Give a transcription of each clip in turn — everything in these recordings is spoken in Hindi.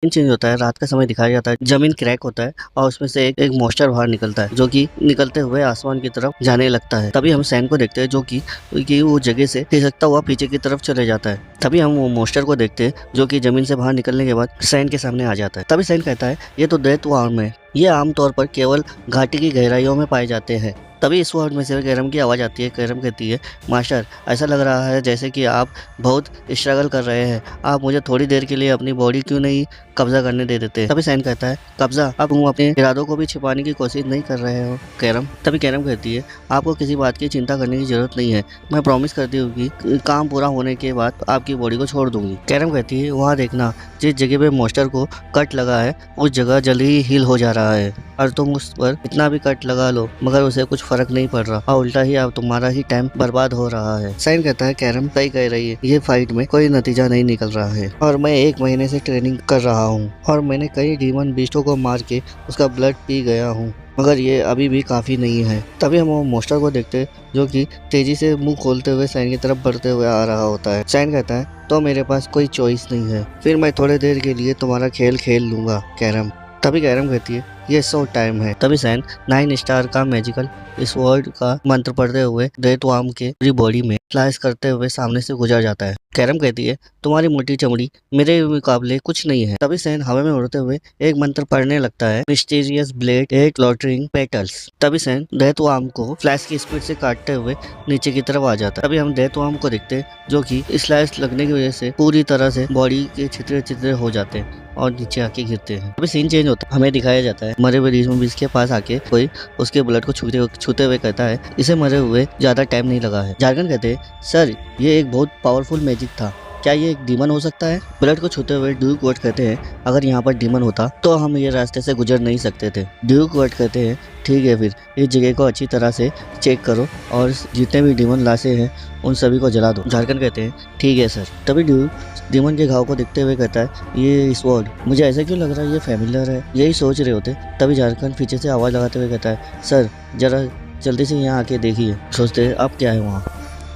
चेंज होता है, रात का समय दिखाया जाता है, जमीन क्रैक होता है और उसमें से एक मॉन्स्टर बाहर निकलता है जो कि निकलते हुए आसमान की तरफ जाने लगता है। तभी हम सैन को देखते हैं जो कि वो जगह से खिसकता हुआ पीछे की तरफ चले जाता है। तभी हम वो मॉन्स्टर को देखते हैं जो कि जमीन से बाहर निकलने के बाद सैन के सामने आ जाता है। तभी सैन कहता है ये तो डेथ वार्म है, ये आमतौर पर केवल घाटी की गहराइयों में पाए जाते हैं। तभी इस वर्ड में से कैरम की आवाज़ आती है। कैरम कहती है मास्टर, ऐसा लग रहा है जैसे कि आप बहुत स्ट्रगल कर रहे हैं, आप मुझे थोड़ी देर के लिए अपनी बॉडी क्यों नहीं कब्जा करने दे देते। तभी सैन कहता है कब्जा, अब तुम अपने इरादों को भी छिपाने की कोशिश नहीं कर रहे हो कैरम। तभी कैरम कहती है आपको किसी बात की चिंता करने की जरूरत नहीं है, मैं प्रॉमिस करती हूँ कि काम पूरा होने के बाद आपकी बॉडी को छोड़ दूंगी। कैरम कहती है वहाँ देखना, जिस जगह पे मॉन्स्टर को कट लगा है उस जगह जल्दी ही हील हो जा रहा है और तुम उस पर इतना भी कट लगा लो मगर उसे कुछ फर्क नहीं पड़ रहा और उल्टा ही अब तुम्हारा ही टाइम बर्बाद हो रहा है। सैन कहता है कैरम सही कह रही है, ये फाइट में कोई नतीजा नहीं निकल रहा है और मैं 1 महीने से ट्रेनिंग कर रहा हूँ और मैंने कई डीमन बीस्टों को मार के उसका ब्लड पी गया हूँ, मगर ये अभी भी काफी नहीं है। तभी हम वो मॉन्स्टर को देखते जो कि तेजी से मुंह खोलते हुए सैन की तरफ बढ़ते हुए आ रहा होता है। सैन कहता है तो मेरे पास कोई चॉइस नहीं है, फिर मैं थोड़ी देर के लिए तुम्हारा खेल खेल लूंगा कैरम। तभी कैरम कहती है ये सो टाइम है। तभी सैन 9 स्टार का मैजिकल इस वर्ड का मंत्र पढ़ते हुए डेथ वार्म के पूरी बॉडी में स्लाइस करते हुए सामने से गुजर जाता है। कैरम कहती है तुम्हारी मोटी चमड़ी मेरे मुकाबले कुछ नहीं है। तभी सैन हवा में उड़ते हुए एक मंत्र पढ़ने लगता है, mysterious blade at loitering petals. तभी सैन डेथ वार्म को फ्लैश की स्पीड से काटते हुए नीचे की तरफ आ जाता है। तभी हम डेथ वार्म को देखते हैं जो कि स्लाइस लगने की वजह से पूरी तरह से बॉडी के छितरे छितरे हो जाते हैं और नीचे आके गिरते हैं। अभी सीन चेंज होता है, हमें दिखाया जाता है मरे हुए रीजन के पास आके कोई उसके ब्लड को छूते हुए कहता है इसे मरे हुए ज्यादा टाइम नहीं लगा है। झारखंड कहते हैं सर ये एक बहुत पावरफुल मैजिक था, क्या ये एक डीमन हो सकता है। ब्लड को छूते हुए ड्यूक वर्ड कहते हैं अगर यहाँ पर डीमन होता तो हम ये रास्ते से गुजर नहीं सकते थे। ड्यूक वर्ड कहते हैं ठीक है, फिर इस जगह को अच्छी तरह से चेक करो और जितने भी डीमन लाशें हैं उन सभी को जला दो। झारखंड कहते हैं ठीक है सर। तभी ड्यूक डीमन के घाव को देखते हुए कहता है ये स्वॉर्ड मुझे ऐसा क्यों लग रहा है ये फैमिलियर है, यही सोच रहे होते। तभी झारखंड पीछे से आवाज लगाते हुए कहता है सर जरा जल्दी से यहाँ आके देखिए। सोचते अब क्या है वहाँ।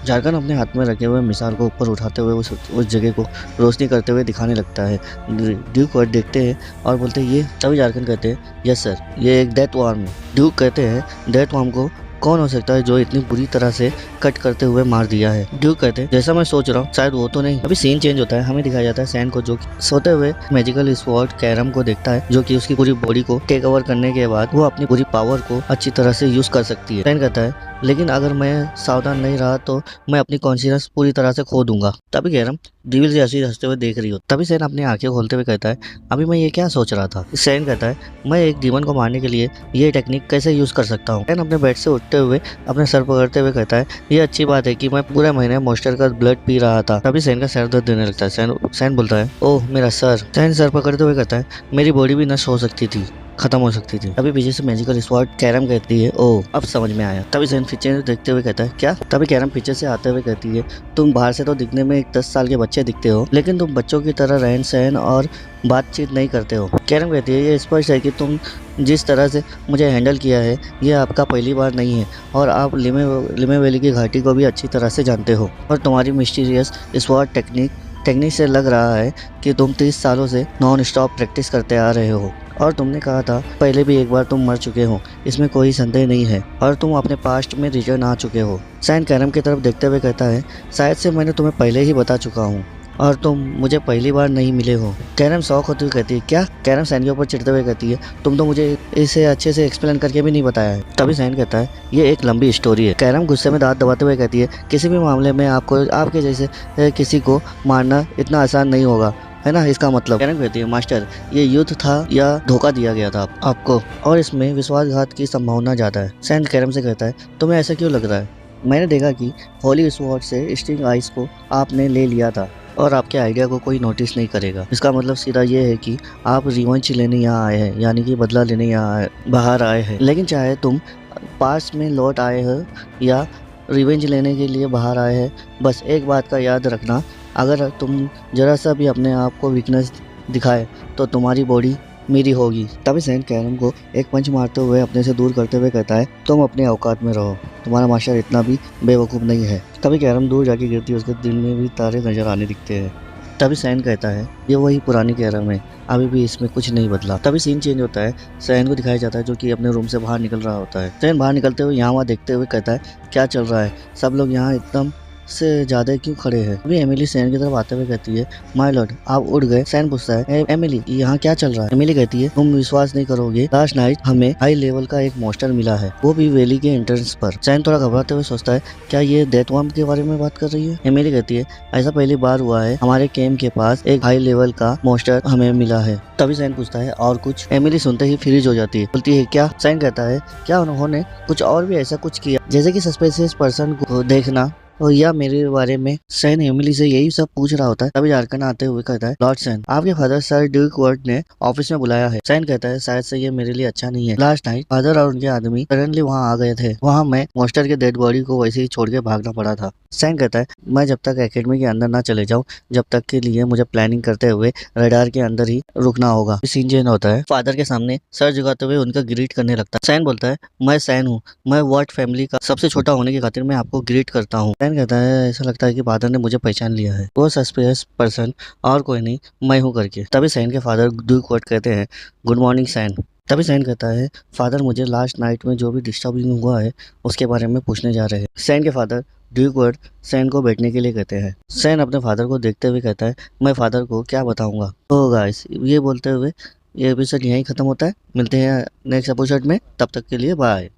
झारखंड अपने हाथ में रखे हुए मिसाइल को ऊपर उठाते हुए उस जगह को रोशनी करते हुए दिखाने लगता है। ड्यूक वर्ड देखते हैं और बोलते हैं ये। तभी झारखंड कहते हैं यस सर ये एक डेथ वार्म है। ड्यूक कहते हैं डेथ वार्म को कौन हो सकता है जो इतनी बुरी तरह से कट करते हुए मार दिया है। ड्यूक कहते हैं जैसा मैं सोच रहा हूँ शायद वो तो नहीं। अभी सीन चेंज होता है, हमें दिखाया जाता है सैन को जो कि सोते हुए मैजिकल स्वॉर्ड कैरम को देखता है जो कि उसकी पूरी बॉडी को टेक ओवर करने के बाद वो अपनी पूरी पावर को अच्छी तरह से यूज कर सकती है। सैन कहता है लेकिन अगर मैं सावधान नहीं रहा तो मैं अपनी कॉन्शियस पूरी तरह से खो दूंगा। तभी कैरम डिविल जैसी हंसते हुए देख रही हो। तभी सैन अपनी आंखें खोलते हुए कहता है अभी मैं ये क्या सोच रहा था। सैन कहता है मैं एक डीमन को मारने के लिए ये टेक्निक कैसे यूज कर सकता हूँ। सैन अपने बेड से उठते हुए अपने सर पकड़ते हुए कहता है ये अच्छी बात है कि मैं पूरे महीने मॉन्स्टर का ब्लड पी रहा था। तभी सैन का सर दर्द देने लगता है। सैन बोलता है ओह मेरा सर। सैन सर पकड़ते हुए कहता है मेरी बॉडी भी नष्ट हो सकती थी, खत्म हो सकती थी। अभी पीछे से मैजिकल स्वॉर्ड कैरम कहती है ओह अब समझ में आया। तभी सैन पीछे देखते हुए कहता है क्या। तभी कैरम पीछे से आते हुए कहती है तुम बाहर से तो दिखने में एक 10 साल के बच्चे दिखते हो लेकिन तुम बच्चों की तरह रहन सहन और बातचीत नहीं करते हो। कैरम कहती है ये स्पष्ट है कि तुम जिस तरह से मुझे हैंडल किया है ये आपका पहली बार नहीं है और आप लिमे वैली की घाटी को भी अच्छी तरह से जानते हो और तुम्हारी मिस्टीरियस स्वॉर्ड टेक्निक से लग रहा है कि तुम 30 सालों से नॉन स्टॉप प्रैक्टिस करते आ रहे हो और तुमने कहा था पहले भी एक बार तुम मर चुके हो, इसमें कोई संदेह नहीं है और तुम अपने पास्ट में रिटर्न आ चुके हो। सैन कैरम की तरफ देखते हुए कहता है शायद से मैंने तुम्हें पहले ही बता चुका हूँ और तुम मुझे पहली बार नहीं मिले हो। कैरम शौक होती हुई कहती है क्या। कैरम सैन के ऊपर चिढ़ते हुए कहती है तुम तो मुझे इसे अच्छे से एक्सप्लेन करके भी नहीं बताया है। तभी सैन कहता है ये एक लंबी स्टोरी है। कैरम गुस्से में दांत दबाते हुए कहती है किसी भी मामले में आपको आपके जैसे किसी को मारना इतना आसान नहीं होगा है ना, इसका मतलब। कैरम कहती है मास्टर ये युद्ध था या धोखा दिया गया था आपको और इसमें विश्वासघात की संभावना ज्यादा है। सैन कैरम से कहता है तुम्हें ऐसा क्यों लग रहा है, मैंने देखा कि होली स्वॉर्ड से स्टिंग आइस को आपने ले लिया था और आपके आइडिया को कोई नोटिस नहीं करेगा। इसका मतलब सीधा ये है कि आप रिवेंज लेने यहाँ आए हैं, यानी कि बदला लेने यहाँ बाहर आए हैं। लेकिन चाहे तुम पास में लौट आए हो या रिवेंज लेने के लिए बाहर आए हैं, बस एक बात का याद रखना अगर तुम जरा सा भी अपने आप को वीकनेस दिखाए तो तुम्हारी बॉडी मेरी होगी। तभी सैन कैरम को एक पंच मारते हुए अपने से दूर करते हुए कहता है तुम अपने औकात में रहो, तुम्हारा मास्टर इतना भी बेवकूफ़ नहीं है। तभी कैरम दूर जाके गिरती है, उसके दिल में भी तारे नजर आने दिखते हैं। तभी सैन कहता है ये वही पुरानी कैरम है, अभी भी इसमें कुछ नहीं बदला। तभी सीन चेंज होता है, सैन को दिखाया जाता है जो कि अपने रूम से बाहर निकल रहा होता है। सैन बाहर निकलते हुए यहाँ वहाँ देखते हुए कहता है क्या चल रहा है, सब लोग यहाँ एकदम से ज्यादा क्यों खड़े हैं। अभी एमिली सैन की तरफ आते हुए कहती है माय लॉर्ड आप उड़ गए। सैन पूछता है एमिली यहाँ क्या चल रहा है। एमिली कहती है तुम विश्वास नहीं करोगे, लास्ट नाइट हमें हाई लेवल का एक मॉन्स्टर मिला है, वो भी वैली के एंट्रेंस पर। सैन थोड़ा घबराते हुए सोचता है क्या ये डेथ वर्म के बारे में बात कर रही है। एमिली कहती है ऐसा पहली बार हुआ है, हमारे कैंप के पास एक हाई लेवल का मॉन्स्टर हमें मिला है। तभी सैन पूछता है और कुछ। एमिली सुनते ही फ्रीज हो जाती है, बोलती है क्या। सैन कहता है क्या उन्होंने कुछ और भी ऐसा कुछ किया, जैसे कि सस्पिशियस पर्सन को देखना और या मेरे बारे में। सैन एमिली से यही सब पूछ रहा होता है। तभी जारकन आते हुए कहता है लॉर्ड सैन आपके फादर सर ड्यूक वर्ड ने ऑफिस में बुलाया है। सैन कहता है शायद से ये मेरे लिए अच्छा नहीं है। लास्ट नाइट फादर और उनके आदमी सडनली वहाँ आ गए थे, वहाँ मैं मॉन्स्टर के डेड बॉडी को वैसे ही छोड़ के भागना पड़ा था। सैन कहता है मैं जब तक एकेडमी के अंदर ना चले जाऊँ, जब तक के लिए मुझे प्लानिंग करते हुए रडार के अंदर ही रुकना होगा। सीन चेंज होता है, फादर के सामने सर झुकाते हुए उनका ग्रीट करने लगता है। सैन बोलता है मैं सैन हूँ, मैं वर्ड फैमिली का सबसे छोटा होने की खातिर मैं आपको ग्रीट करता हूँ। सैन कहता है ऐसा लगता है कि फादर ने मुझे पहचान लिया है, वो सस्पिशियस पर्सन और कोई नहीं मैं हूँ करके। तभी सैन के फादर ड्यूक वर्ड कहते हैं गुड मॉर्निंग सैन। तभी सैन कहता है फादर मुझे लास्ट नाइट में जो भी डिस्टर्बिंग हुआ है उसके बारे में पूछने जा रहे हैं। सैन के फादर ड्यूक वर्ड सैन को बैठने के लिए कहते हैं। सैन अपने फादर को देखते हुए कहता है मैं फादर को क्या बताऊंगा। तो गाइस ये बोलते हुए ये एपिसोड यहीं खत्म होता है। मिलते हैं नेक्स्ट एपिसोड में, तब तक के लिए बाय।